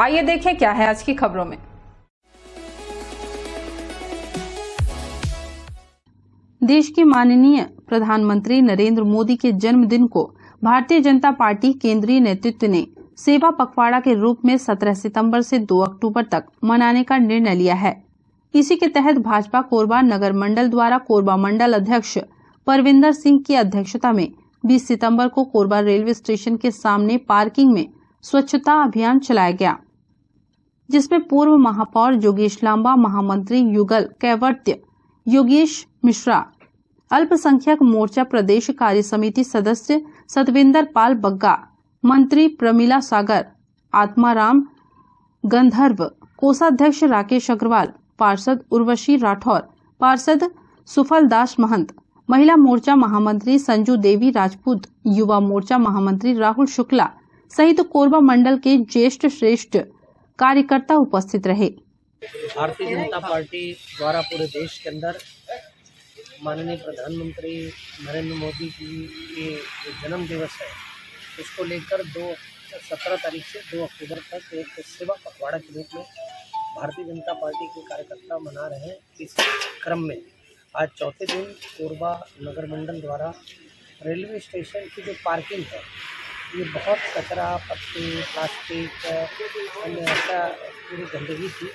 आइए देखें क्या है आज की खबरों में। देश के माननीय प्रधानमंत्री नरेंद्र मोदी के जन्मदिन को भारतीय जनता पार्टी केंद्रीय नेतृत्व ने सेवा पखवाड़ा के रूप में 17 सितंबर से 2 अक्टूबर तक मनाने का निर्णय लिया है। इसी के तहत भाजपा कोरबा नगर मंडल द्वारा कोरबा मंडल अध्यक्ष परविंदर सिंह की अध्यक्षता में 20 सितंबर को कोरबा रेलवे स्टेशन के सामने पार्किंग में स्वच्छता अभियान चलाया गया, जिसमें पूर्व महापौर जोगेश लांबा, महामंत्री युगल कैवर्त्य, योगेश मिश्रा, अल्पसंख्यक मोर्चा प्रदेश कार्य समिति सदस्य सतविंदर पाल बग्गा, मंत्री प्रमिला सागर, आत्माराम गंधर्व, कोषाध्यक्ष राकेश अग्रवाल, पार्षद उर्वशी राठौर, पार्षद सुफल दास महंत, महिला मोर्चा महामंत्री संजू देवी राजपूत, युवा मोर्चा महामंत्री राहुल शुक्ला सहित कोरबा मंडल के ज्येष्ठ श्रेष्ठ कार्यकर्ता उपस्थित रहे। भारतीय जनता पार्टी द्वारा पूरे देश के अंदर माननीय प्रधानमंत्री नरेंद्र मोदी जी के जो जन्म दिवस है उसको लेकर 17 तारीख से 2 अक्टूबर तक एक सेवा पखवाड़ा के रूप में भारतीय जनता पार्टी के कार्यकर्ता मना रहे हैं। इस क्रम में आज चौथे दिन कोरबा नगर मंडल द्वारा रेलवे स्टेशन की जो पार्किंग है, ये बहुत कचरा, पत्ती, प्लास्टिक, अन्य ऐसा पूरी गंदगी थी।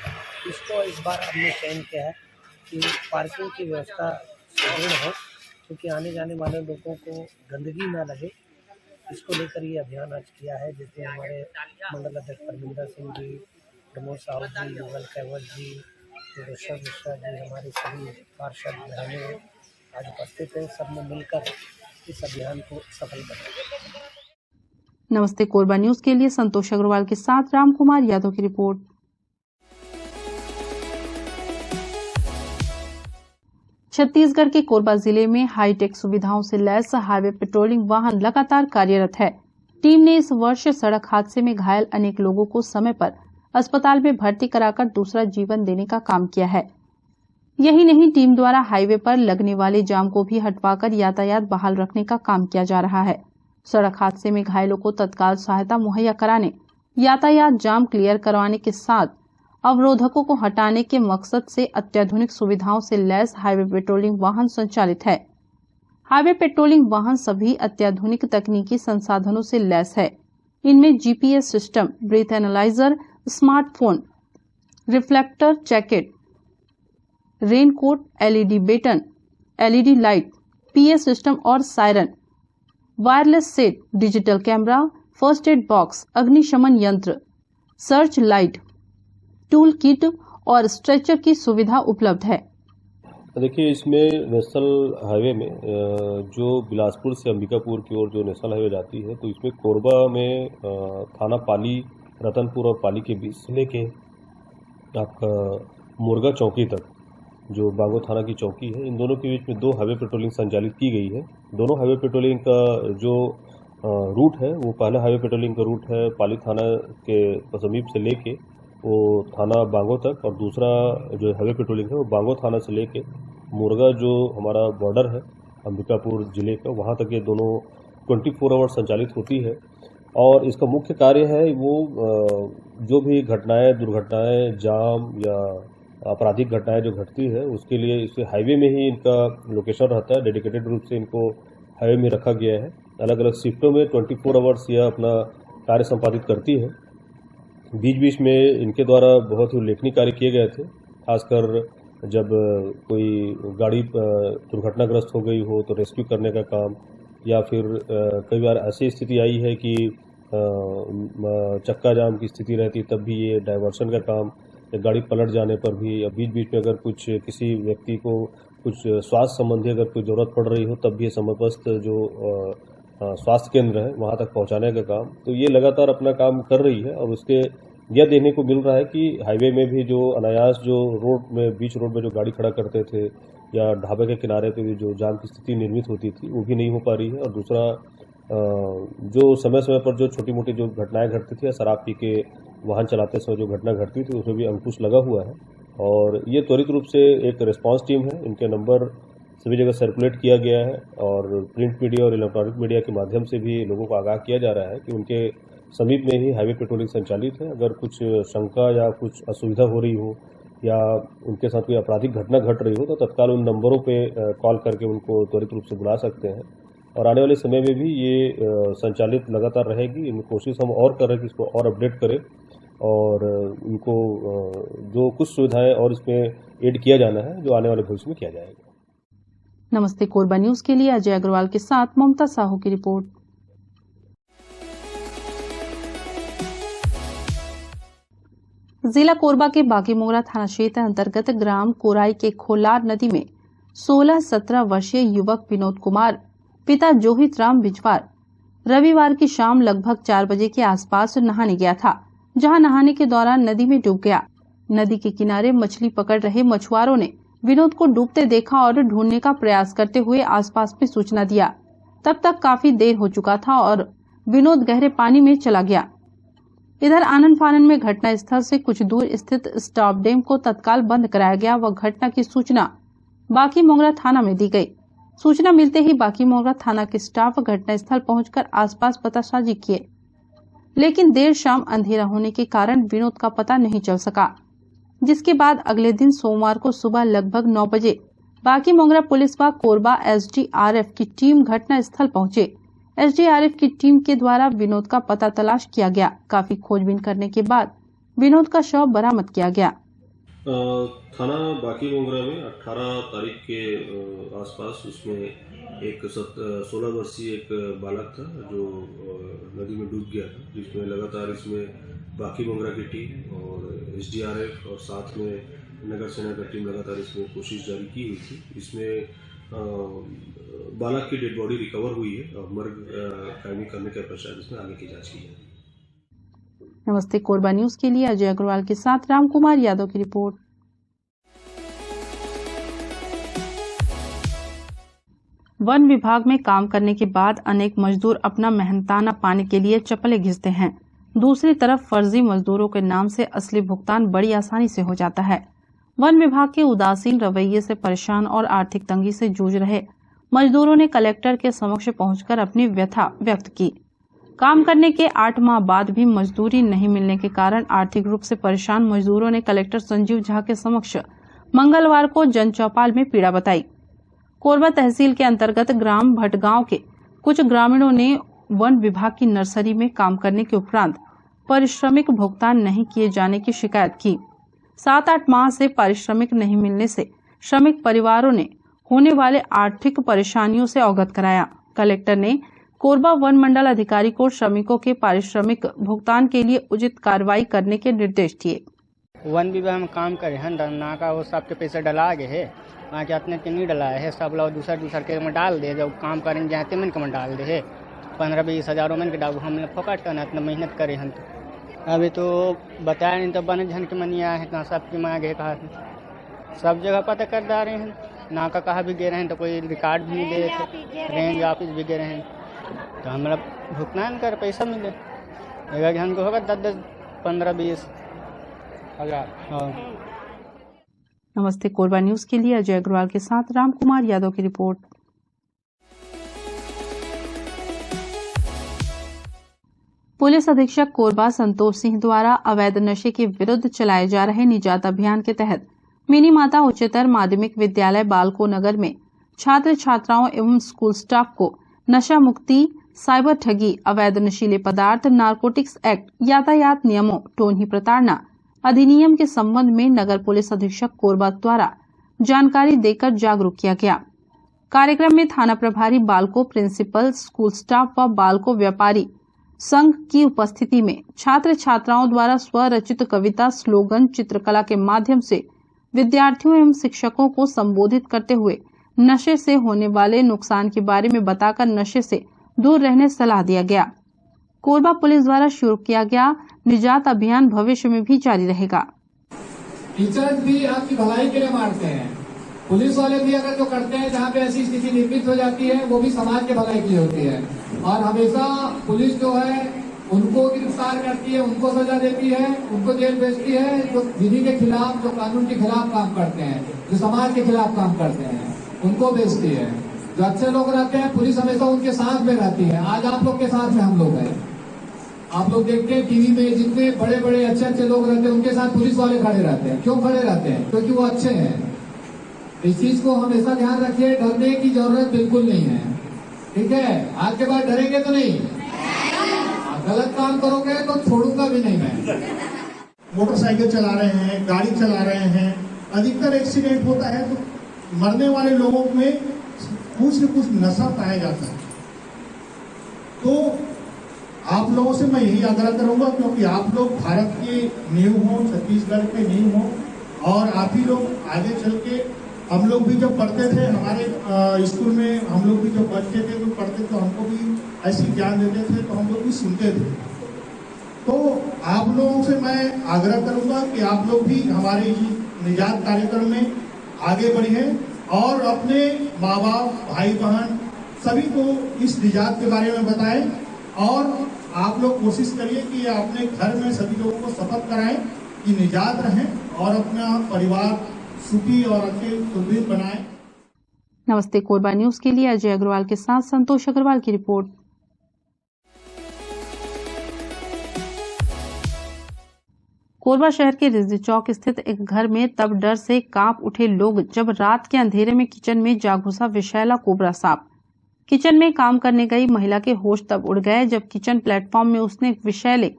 इसको इस बार हमने चयन किया है कि पार्किंग की व्यवस्था सुदृढ़ हो, क्योंकि आने जाने वाले लोगों को गंदगी ना लगे। इसको लेकर ये अभियान आज किया है, जिसमें हमारे मंडल अध्यक्ष परविंदर सिंह जी, प्रमोद साहू जी, युगल कैवल जी, ऋषभ मिश्रा जी, हमारे सभी पार्षद बहनें आज उपस्थित हैं। सब ने मिलकर इस अभियान को सफल बनाया। नमस्ते कोरबा न्यूज के लिए संतोष अग्रवाल के साथ राम कुमार यादव की रिपोर्ट। छत्तीसगढ़ के कोरबा जिले में हाईटेक सुविधाओं से लैस हाईवे पेट्रोलिंग वाहन लगातार कार्यरत है। टीम ने इस वर्ष सड़क हादसे में घायल अनेक लोगों को समय पर अस्पताल में भर्ती कराकर दूसरा जीवन देने का काम किया है। यही नहीं, टीम द्वारा हाईवे पर लगने वाले जाम को भी हटवाकर यातायात बहाल रखने का काम किया जा रहा है। सड़क हादसे में घायलों को तत्काल सहायता मुहैया कराने, यातायात जाम क्लियर करवाने के साथ अवरोधकों को हटाने के मकसद से अत्याधुनिक सुविधाओं से लैस हाईवे पेट्रोलिंग वाहन संचालित है। हाईवे पेट्रोलिंग वाहन सभी अत्याधुनिक तकनीकी संसाधनों से लैस है। इनमें GPS system, breath analyzer, smartphone, reflector jacket, raincoat, LED baton, LED light, PA system और siren, wireless set, digital camera, first aid box, अग्निशमन यंत्र, सर्च लाइट, टूल किट और स्ट्रेचर की सुविधा उपलब्ध है। देखिए, इसमें नेशनल हाईवे में जो बिलासपुर से अंबिकापुर की ओर जो नेशनल हाईवे जाती है, तो इसमें कोरबा में थाना पाली, रतनपुर और पाली के बीच से लेके आपका मुर्गा चौकी तक जो बागो थाना की चौकी है, इन दोनों के बीच में 2 हाईवे पेट्रोलिंग संचालित की गई है। दोनों हाईवे पेट्रोलिंग का जो रूट है, वो पहला हाईवे पेट्रोलिंग का रूट है पाली थाना के समीप से लेके वो थाना बांगो तक, और दूसरा जो हाईवे पेट्रोलिंग है वो बांगो थाना से लेके मुर्गा जो हमारा बॉर्डर है अंबिकापुर जिले का, वहाँ तक ये दोनों 24 आवर संचालित होती है। और इसका मुख्य कार्य है वो जो भी घटनाएं, दुर्घटनाएं, जाम या आपराधिक घटनाएं जो घटती है, उसके लिए इसे हाईवे में ही इनका लोकेशन रहता है। डेडिकेटेड रूप से इनको हाईवे में रखा गया है। अलग अलग शिफ्टों में 24 आवर्स यह अपना कार्य संपादित करती है। बीच बीच में इनके द्वारा बहुत ही उल्लेखनीय कार्य किए गए थे, खासकर जब कोई गाड़ी दुर्घटनाग्रस्त हो गई हो तो रेस्क्यू करने का काम, या फिर कई बार ऐसी स्थिति आई है कि चक्का जाम की स्थिति रहती, तब भी ये डायवर्सन का काम, गाड़ी पलट जाने पर भी, या बीच बीच में अगर कुछ किसी व्यक्ति को कुछ स्वास्थ्य संबंधी अगर कोई जरूरत पड़ रही हो, तब भी ये समयस्थ जो स्वास्थ्य केंद्र है वहाँ तक पहुँचाने का काम, तो ये लगातार अपना काम कर रही है। और उसके यह देखने को मिल रहा है कि हाईवे में भी जो अनायास जो रोड में, बीच रोड में जो गाड़ी खड़ा करते थे या ढाबे के किनारे पे भी जो जाम की स्थिति निर्मित होती थी, वो भी नहीं हो पा रही है। और दूसरा, जो समय समय पर जो छोटी मोटी जो घटनाएं घटती थी या शराब पी के वाहन चलाते समय जो घटना घटती थी, उसमें भी अंकुश लगा हुआ है। और ये त्वरित रूप से एक रिस्पांस टीम है, इनके नंबर सभी जगह सर्कुलेट किया गया है और प्रिंट मीडिया और इलेक्ट्रॉनिक मीडिया के माध्यम से भी लोगों को आगाह किया जा रहा है कि उनके समीप में ही हाईवे पेट्रोलिंग संचालित है। अगर कुछ शंका या कुछ असुविधा हो रही हो या उनके साथ कोई आपराधिक घटना घट रही हो तो तत्काल उन नंबरों पे कॉल करके उनको त्वरित रूप से बुला सकते हैं। और आने वाले समय में भी ये संचालित लगातार रहेगी। इन कोशिश हम और कर रहे हैं कि इसको और अपडेट करें और उनको जो कुछ सुविधाएं और इसमें ऐड किया जाना है जो आने वाले भविष्य में किया जाएगा। नमस्ते कोरबा न्यूज के लिए अजय अग्रवाल के साथ ममता साहू की रिपोर्ट। जिला कोरबा के बागीमोगरा थाना क्षेत्र अंतर्गत ग्राम कोराई के खोलार नदी में 16-17 वर्षीय युवक विनोद कुमार पिता जोहित राम बिजवार रविवार की शाम लगभग 4 बजे के आसपास नहाने गया था, जहां नहाने के दौरान नदी में डूब गया। नदी के किनारे मछली पकड़ रहे मछुआरों ने विनोद को डूबते देखा और ढूंढने का प्रयास करते हुए आसपास में सूचना दिया। तब तक काफी देर हो चुका था और विनोद गहरे पानी में चला गया। इधर आनन फानन में घटना स्थल से कुछ दूर स्थित स्टॉप डैम को तत्काल बंद कराया गया व घटना की सूचना बागीमोगरा थाना में दी गई। सूचना मिलते ही बागीमोगरा थाना के स्टाफ घटनास्थल पहुंचकर आसपास पतासाजी किए, लेकिन देर शाम अंधेरा होने के कारण विनोद का पता नहीं चल सका, जिसके बाद अगले दिन सोमवार को सुबह लगभग 9 बजे बागीमोगरा पुलिस व कोरबा SDRF की टीम घटनास्थल पहुंचे। SDRF की टीम के द्वारा विनोद का पता तलाश किया गया। काफी खोजबीन करने के बाद विनोद का शव बरामद किया गया। थाना बागीमोगरा में 18 तारीख के आसपास उसमें एक 16 वर्षीय एक बालक था जो नदी में डूब गया था, जिसमें लगातार इसमें बागीमोगरा की टीम और SDRF और साथ में नगर सेना की टीम लगातार इसमें कोशिश जारी की हुई थी। इसमें बालक की डेड बॉडी रिकवर हुई है और मर्ग कायमी करने के पश्चात इसमें आगे की जांच की जाएगी। नमस्ते कोरबा न्यूज के लिए अजय अग्रवाल के साथ रामकुमार यादव की रिपोर्ट। वन विभाग में काम करने के बाद अनेक मजदूर अपना मेहनताना पाने के लिए चप्पलें घिसते हैं। दूसरी तरफ फर्जी मजदूरों के नाम से असली भुगतान बड़ी आसानी से हो जाता है। वन विभाग के उदासीन रवैये से परेशान और आर्थिक तंगी से जूझ रहे मजदूरों ने कलेक्टर के समक्ष पहुंचकर अपनी व्यथा व्यक्त की। काम करने के 8 माह बाद भी मजदूरी नहीं मिलने के कारण आर्थिक रूप से परेशान मजदूरों ने कलेक्टर संजीव झा के समक्ष मंगलवार को जन चौपाल में पीड़ा बताई। कोरबा तहसील के अंतर्गत ग्राम भटगांव के कुछ ग्रामीणों ने वन विभाग की नर्सरी में काम करने के उपरांत पारिश्रमिक भुगतान नहीं किए जाने की शिकायत की। 7-8 माह से पारिश्रमिक नहीं मिलने से श्रमिक परिवारों ने होने वाले आर्थिक परेशानियों से अवगत कराया। कलेक्टर ने कोरबा वन मंडल अधिकारी को श्रमिकों के पारिश्रमिक भुगतान के लिए उचित कार्रवाई करने के निर्देश दिए। वन विभाग में काम करे हैं, नाका वो सबके पैसे डला गए है, वहाँ के अपने के नहीं डलाए है, सब लोग दूसर के में डाल दे, जब काम करेंगे जाते मन के में डाल दे है, 15-20 हजारों मन के डाल, हम लोग फोकट करना इतना मेहनत करे हैं। तो अभी तो बताया नहीं तो बने झन के मनिया है, कहाँ सबकी मांगे कहा सब जगह पता कर जा रहे हैं, नाका कहाँ भी गे रहे हैं तो कोई रिकॉर्ड भी नहीं दे रहे थे, रेंज ऑफिस भी गे रहे हैं, तो हमारा भुगतान कर पैसा मिले एक घन को होगा 10-15-20 हजार। नमस्ते कोरबा न्यूज के लिए अजय अग्रवाल के साथ रामकुमार यादव की रिपोर्ट। पुलिस अधीक्षक कोरबा संतोष सिंह द्वारा अवैध नशे के विरुद्ध चलाए जा रहे निजात अभियान के तहत मिनी माता उच्चतर माध्यमिक विद्यालय बालको नगर में छात्र छात्राओं एवं स्कूल स्टाफ को नशा मुक्ति, साइबर ठगी, अवैध नशीले पदार्थ, नारकोटिक्स एक्ट, यातायात नियमों, टोही प्रताड़ना अधिनियम के संबंध में नगर पुलिस अधीक्षक कोरबा द्वारा जानकारी देकर जागरूक किया गया। कार्यक्रम में थाना प्रभारी बालको प्रिंसिपल, स्कूल स्टाफ व बालको व्यापारी संघ की उपस्थिति में छात्र छात्राओं द्वारा स्वरचित कविता, स्लोगन, चित्रकला के माध्यम से विद्यार्थियों एवं शिक्षकों को संबोधित करते हुए नशे से होने वाले नुकसान के बारे में बताकर नशे से दूर रहने सलाह दिया गया। कोरबा पुलिस द्वारा शुरू किया गया निजात अभियान भविष्य में भी जारी रहेगा। टीचर्स भी आपकी भलाई के लिए मारते हैं, पुलिस वाले भी अगर जो करते हैं जहाँ पे ऐसी स्थिति निर्मित हो जाती है वो भी समाज के भलाई के लिए होती है, और हमेशा पुलिस जो है उनको गिरफ्तार करती है, उनको सजा देती है, उनको जेल भेजती है जो विधि के खिलाफ, जो कानून के खिलाफ काम करते हैं, जो समाज के खिलाफ काम करते हैं, उनको भेजती है। जो अच्छे लोग रहते हैं पुलिस हमेशा उनके साथ में रहती है। आज आप लोग के साथ में हम लोग हैं, आप लोग देखते हैं टीवी में जितने बड़े बड़े अच्छे लोग रहते हैं उनके साथ पुलिस वाले खड़े रहते हैं। क्यों खड़े रहते हैं? क्योंकि वो अच्छे हैं। इस चीज को हमेशा ध्यान रखिए, डरने की जरूरत बिल्कुल नहीं है। ठीक है, आज के बाद डरेंगे तो नहीं, गलत काम करोगे तो छोड़ूंगा भी नहीं मैं। मोटरसाइकिल चला रहे हैं, गाड़ी चला रहे हैं, अधिकतर एक्सीडेंट होता है तो मरने वाले लोगों में कुछ न कुछ नशा पाया जाता है। तो आप लोगों से मैं यही आग्रह करूंगा, क्योंकि आप लोग भारत के नींव हो, छत्तीसगढ़ के नींव हो, और आप ही लोग आगे चल के, हम लोग भी जब पढ़ते थे हमारे स्कूल में, हम लोग भी जब बच्चे थे तो पढ़ते तो हमको भी ऐसी ज्ञान देते थे तो हम लोग भी सुनते थे। तो आप लोगों से मैं आग्रह करूंगा कि आप लोग भी हमारे निजात कार्यक्रम में आगे बढ़िए और अपने माँ बाप, भाई बहन सभी को इस निजात के बारे में बताएं, और आप लोग कोशिश करिए कि अपने घर में सभी लोगों को शपथ कराएं कि निजात रहें और अपना परिवार सुखी और अच्छे सुदृढ़ बनाएं। नमस्ते कोरबा न्यूज के लिए अजय अग्रवाल के साथ संतोष अग्रवाल की रिपोर्ट। कोरबा शहर के रिजवी चौक स्थित एक घर में तब डर से कांप उठे लोग जब रात के अंधेरे में किचन में जा घुसा विषैला कोबरा सांप। किचन में काम करने गई महिला के होश तब उड़ गए जब किचन प्लेटफॉर्म में उसने एक विषैले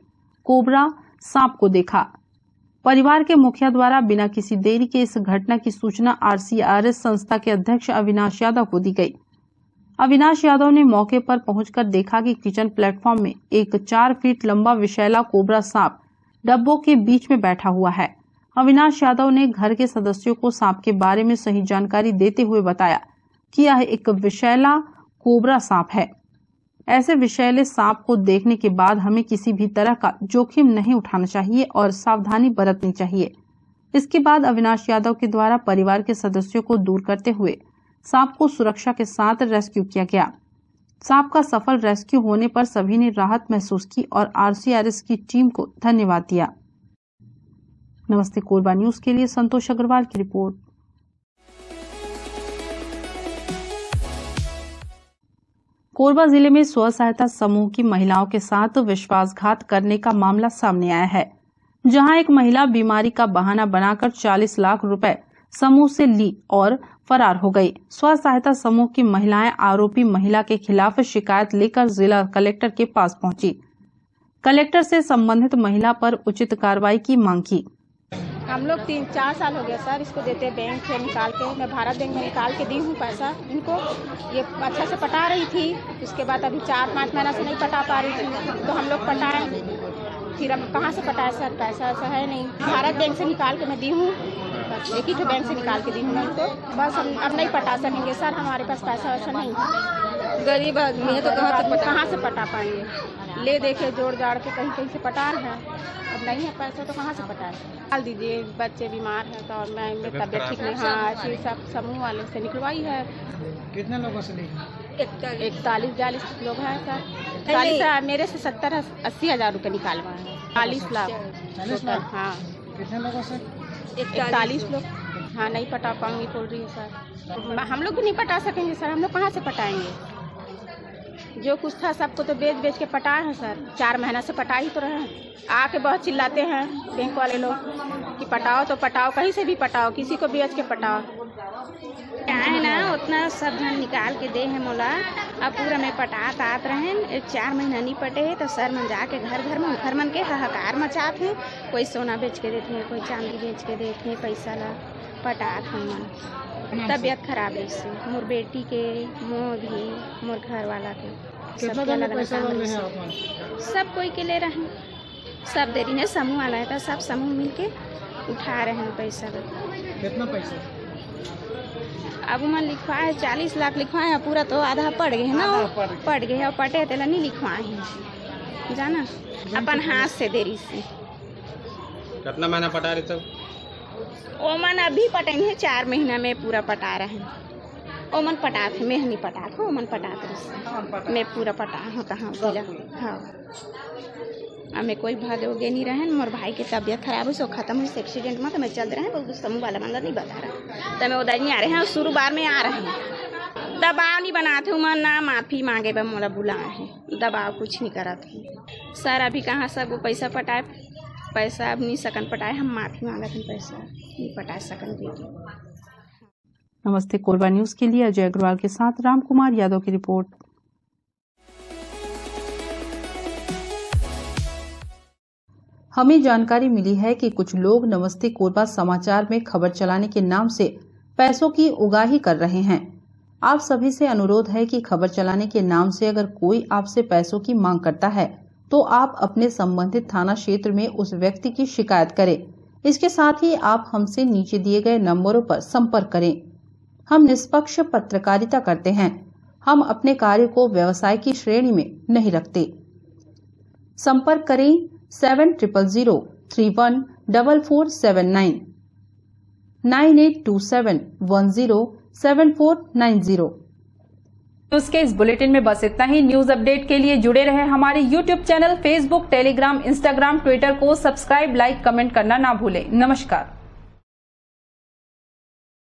कोबरा सांप को देखा। परिवार के मुखिया द्वारा बिना किसी देरी के इस घटना की सूचना RCRS संस्था के अध्यक्ष अविनाश यादव को दी गई। अविनाश यादव ने मौके पर पहुंचकर देखा कि किचन प्लेटफॉर्म में एक 4 फीट लंबा विषैला कोबरा सांप डब्बों के बीच में बैठा हुआ है। अविनाश यादव ने घर के सदस्यों को सांप के बारे में सही जानकारी देते हुए बताया कि यह एक विषैला कोबरा सांप है। ऐसे विषैले सांप को देखने के बाद हमें किसी भी तरह का जोखिम नहीं उठाना चाहिए और सावधानी बरतनी चाहिए। इसके बाद अविनाश यादव के द्वारा परिवार के सदस्यों को दूर करते हुए सांप को सुरक्षा के साथ रेस्क्यू किया गया। सांप का सफल रेस्क्यू होने पर सभी ने राहत महसूस की और RCRS की टीम को धन्यवाद दिया। नमस्ते कोरबा न्यूज के लिए संतोष अग्रवाल की रिपोर्ट। कोरबा जिले में स्व सहायता समूह की महिलाओं के साथ विश्वासघात करने का मामला सामने आया है, जहां एक महिला बीमारी का बहाना बनाकर 40 लाख रुपए समूह से ली और फरार हो गई। स्व सहायता समूह की महिलाएं आरोपी महिला के खिलाफ शिकायत लेकर जिला कलेक्टर के पास पहुंची। कलेक्टर से संबंधित महिला पर उचित कार्रवाई की मांग की। हम लोग 3-4 साल हो गया सर इसको देते बैंक से निकाल के, मैं भारत बैंक में निकाल के दी हूँ पैसा इनको। ये अच्छा से पटा रही थी, उसके बाद अभी 4-5 महीना से नहीं पटा पा रही थी, तो हम लोग पटाए। फिर अब कहाँ से पटाए सर, पैसा ऐसा है नहीं। भारत बैंक से निकाल के मैं दी हूँ, एक ही बैंक से निकाल के दी हूँ मैं इनको। बस हम अब नहीं पटा सकेंगे सर, हमारे पास पैसा वैसा नहीं, गरीब आदमी है तो कहाँ से पटा पाएंगे। ले देखे जोड़ जाड़ के कहीं कहीं से पटा रहे हैं, अब नहीं है पैसा तो कहाँ से पटाए। डाल दीजिए, बच्चे बीमार हैं तो और मैं तबियत ठीक नहीं। हाँ ऐसे सब समूह वाले से निकलवाई है। कितने लोगों से ली? 41-42 लोग हैं सर। 40 मेरे से 70-80 हज़ार रुपये निकालवा है। 40 लाख। हाँ कितने लोगों से? 41 लोग। हाँ नहीं पटा पाऊंगी बोल रही है सर। हम लोग भी नहीं पटा सकेंगे सर, हम लोग कहाँ से पटाएंगे। जो कुछ था सबको तो बेच के पटाए हैं सर। 4 महीना से पटा ही तो रहे हैं। आके बहुत चिल्लाते हैं बैंक वाले लोग कि पटाओ तो पटाओ, कहीं से भी पटाओ, किसी को बेच के पटाओ। क्या है ना उतना सब धन निकाल के दे है मोला, अब पूरा में पटात आत रहे। 4 महीना नहीं पटे है तो सर मन जाके घर मन के हाहाकार मचाते हैं। कोई सोना बेच के देते हैं, कोई चांदी बेच के देते हैं, पैसा ला पटात हम मन। तबियत खराब है इससे, मोर बेटी के, मोर भी, मोर घर वाला के, सब कोई के ले रहे हैं, सब दे रही है। समूह वाला है तो सब समूह मिल के उठा रहे हैं पैसा। कितना पैसा? अब मन लिखवाए है 40 लाख लिखवाए हैं, पूरा तो आधा पड़ गए है ना, पड़ गए और पटे तो नहीं लिखवाए हैं जाना, अपन हाथ से देरी से। कितना महीना पटा रहे तब? ओमन अभी पटेंगे हैं, 4 महीना में पूरा पटा रहे हैं। ओमन पटा थे, मैं नहीं पटा था, ओमन पटा थे, मैं पूरा पटा हूँ कहाँ जिला। हाँ हमें कोई भागे नहीं रहे। मोर भाई की तबियत खराब हुई, सो खत्म हुई एक्सीडेंट में, तो मैं चल रहे हैं, समूह वाला मतलब नहीं बता रहा, तो मैं उधर नहीं आ रहे हैं, शुरू बार में आ रहे हैं। दबाव नहीं बनाते हूँ, ना माफी मांगे बा मोला बुलाए है, दबाव कुछ नहीं करा थे सर। अभी कहाँ सब वो पैसा पटाए, पैसा अब नहीं सकन पटाए, हम माफी मांगत हैं, पैसा नहीं पटाए सकन दे। नमस्ते कोरबा न्यूज के लिए अजय अग्रवाल के साथ राम कुमार यादव की रिपोर्ट। हमें जानकारी मिली है कि कुछ लोग नमस्ते कोरबा समाचार में खबर चलाने के नाम से पैसों की उगाही कर रहे हैं। आप सभी से अनुरोध है कि खबर चलाने के नाम से अगर कोई आपसे पैसों की मांग करता है तो आप अपने संबंधित थाना क्षेत्र में उस व्यक्ति की शिकायत करें। इसके साथ ही आप हमसे नीचे दिए गए नंबरों पर संपर्क करें। हम निष्पक्ष पत्रकारिता करते हैं, हम अपने कार्य को व्यवसाय की श्रेणी में नहीं रखते। संपर्क करें 7000314479 9827107490। न्यूज के इस बुलेटिन में बस इतना ही। न्यूज अपडेट के लिए जुड़े रहे हमारे YouTube channel, Facebook, Telegram, Instagram, Twitter को सब्सक्राइब, लाइक, कमेंट करना ना भूलें। नमस्कार।